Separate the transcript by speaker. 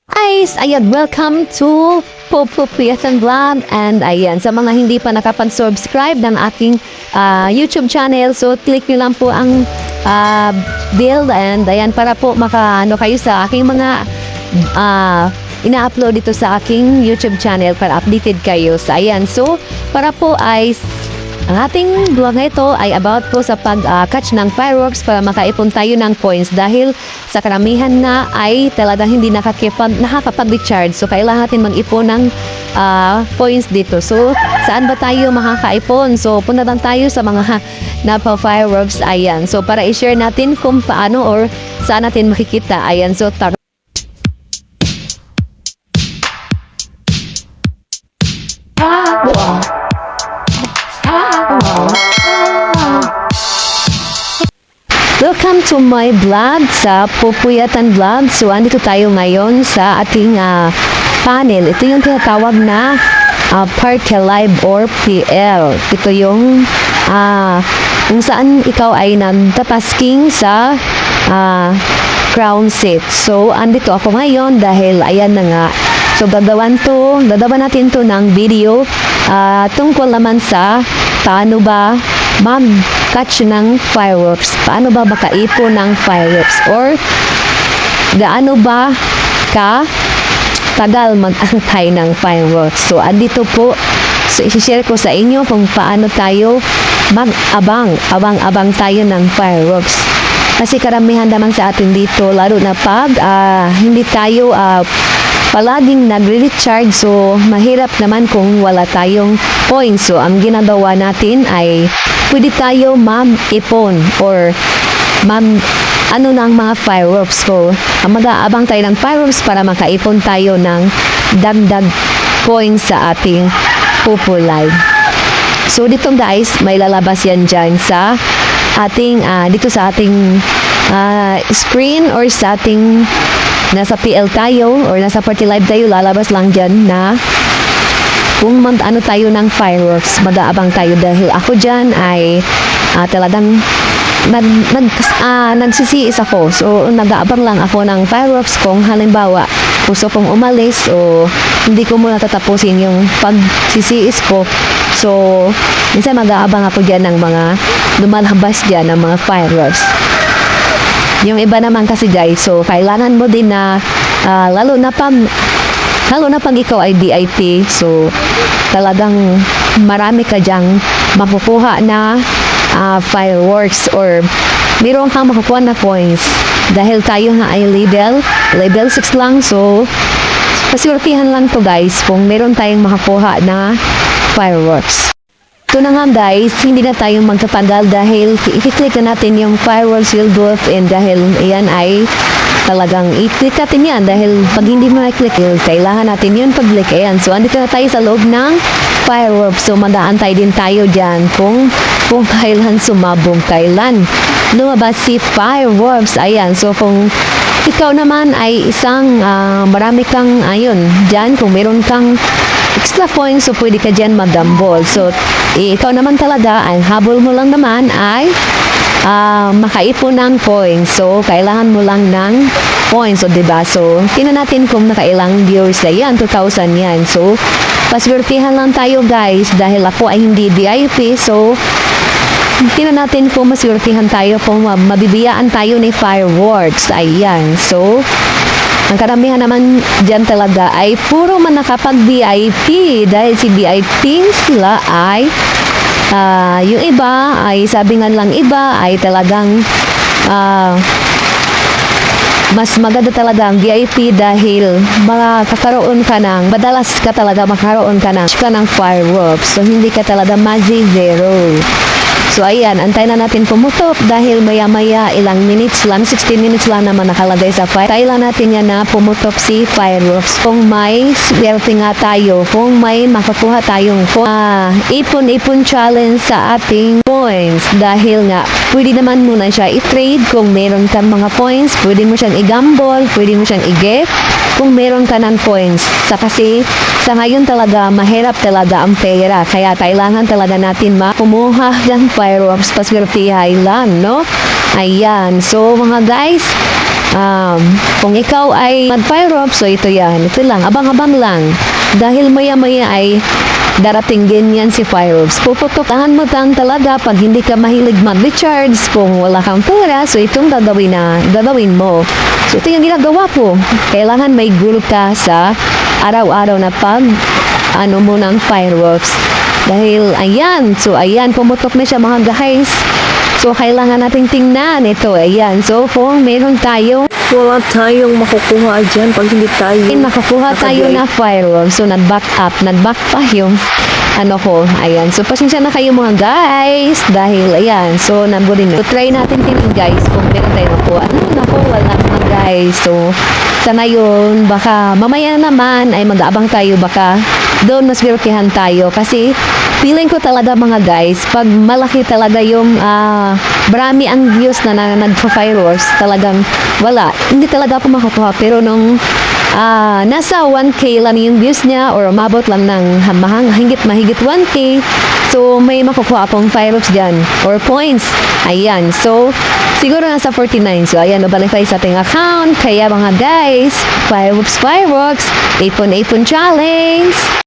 Speaker 1: Guys, ayan, welcome to Pupupiatan Vlog. And ayan, sa mga hindi pa nakapag-subscribe ng aking YouTube channel, so click nyo lang po ang bell and ayan, para po makaano kayo sa aking mga ina-upload dito sa aking YouTube channel para updated kayo. So ayan, so para po ay ang ating vlog na ito ay about po sa pag-catch ng fireworks para makaipon tayo ng points dahil sa karamihan na ay talagang hindi nakakapag-recharge. So, kailangan natin mag-ipon ng points dito. So, saan ba tayo makakaipon? So, punta lang tayo sa mga napa-fireworks. Ayan. So, para i-share natin kung paano or saan natin makikita. Ayan. So, welcome to my vlog sa Pupuyatan Vlog. So, andito tayo ngayon sa ating panel. Ito yung tinatawag na Parque Live or PL. Ito yung kung saan ikaw ay nagtapasking sa crown set. So, andito ako ngayon dahil ayan na nga. So, gagawan natin to ng video tungkol naman sa paano ba mag-catch ng fireworks, paano ba makaipon ng fireworks, or gaano ba tagal mag-antay ng fireworks. So, andito po, so i-share ko sa inyo kung paano tayo abang tayo ng fireworks. Kasi karamihan naman sa atin dito, lalo na pag hindi tayo palaging nagre-recharge, so mahirap naman kung wala tayong points. So, ang ginagawa natin ay pwede tayo ipon or ng mga fireworks. So, mag-aabang tayo ng fireworks para makaipon tayo ng dagdag points sa ating Pupu Live. So, dito guys, may lalabas yan dyan sa ating, dito sa ating screen or sa ating nasa PL tayo or nasa Party Live tayo, lalabas lang dyan na kung ano tayo ng fireworks, mag-aabang tayo dahil ako dyan ay talagang nagsisiis ako. So, nag-aabang lang ako ng fireworks kung halimbawa gusto kong umalis o hindi ko muna tatapusin yung pagsisiis ko. So, minsan mag-aabang ako dyan ng mga lumalabas dyan ng mga fireworks. Yung iba naman kasi guys, so kailangan mo din na lalo na pag ikaw ay VIP, so talagang marami ka dyang makukuha na fireworks or mayroon kang makukuha na points dahil tayo nga ay level 6 lang. So pasigurtihan lang to guys kung meron tayong makakuha na fireworks. Ito na nga guys, hindi na tayong magtapagal dahil i-click na natin yung fireworks will go off, and dahil iyan ay talagang i-click natin yan dahil pag hindi mo na-click, kailangan natin yun pag-click. Ayan, so andito na tayo sa loob ng fireworks. So mag-aantay din tayo dyan kung kailan kailan lumabas si fireworks. Ayan, so kung ikaw naman ay isang marami kang dyan, kung meron kang extra points, so pwede ka dyan mag-gamble. So, ikaw naman talaga, ang habol mo lang naman ay makaipon ng points. So, kailangan mo lang ng points. So, diba? So, tingnan natin kung nakailang viewers na yan. 2,000 yan. So, paswertihan lang tayo guys dahil ako ay hindi VIP. So, tingnan natin kung maswertihan tayo, kung mabibiyaan tayo ni fireworks. Ayan. So, ang karamihan naman dyan talaga ay puro man nakapag-VIP dahil si VIP sila ay yung iba ay sabi nga lang iba ay talagang mas maganda talaga ang VIP dahil makakaroon ka ng madalas ka talaga makaroon ka ng fireworks, so hindi ka talaga zero. So, ayan, antay na natin pumutok dahil maya-maya ilang minutes lang, 16 minutes lang naman nakalagay sa fire. Tayo lang natin yan na pumutok si fireworks. Kung may swerte nga tayo, kung may makakuha tayong ipon-ipon challenge sa ating points. Dahil nga, pwede naman muna siya i-trade kung meron kang mga points. Pwede mo siyang i-gamble, pwede mo siyang i-gift kung meron ka ng points. Kasi sa ngayon talaga, mahirap talaga ang pera. Kaya kailangan talaga natin kumuha ng fireworks, paswertihay lang, no? Ayan. So, mga guys, Kung ikaw ay mag-fireworks, so ito yan. Ito lang, abang-abang lang. Dahil maya-maya ay darating din yan si fireworks. Puputukahan mo lang talaga pag hindi ka mahilig mag-recharge, kung wala kang pera, so itong gagawin mo. So ito yung ginagawa ko. Kailangan may goal ka sa araw-araw na mo ng fireworks. Dahil ayan, so ayan, pumutok na siya mga guys. So kailangan nating tingnan ito, ayan. So kung meron tayo,
Speaker 2: Wala tayong makukuha dyan pag hindi tayo
Speaker 1: makakuha tayo na fireworks. So nag-back pa yung ko. Ayan. So pasensya na kayo mga guys. Dahil ayan. So naburin na. So try natin tingin guys kung meron tayo makuha. Wala mga guys. So sana yun. Baka mamaya naman ay mag-aabang tayo. Baka doon mas birukihan tayo. Kasi feeling ko talaga mga guys, pag malaki talaga yung marami ang views na nag-fireworks, talagang wala. Hindi talaga ako makukuha. Pero nung nasa 1K lang yung views niya or umabot lang ng mahigit 1K, so may makukuha akong fireworks dyan or points. Ayan. So, siguro nasa 49. So, ayan, nabalik tayo sa ating account. Kaya mga guys, fireworks, ipon challenge!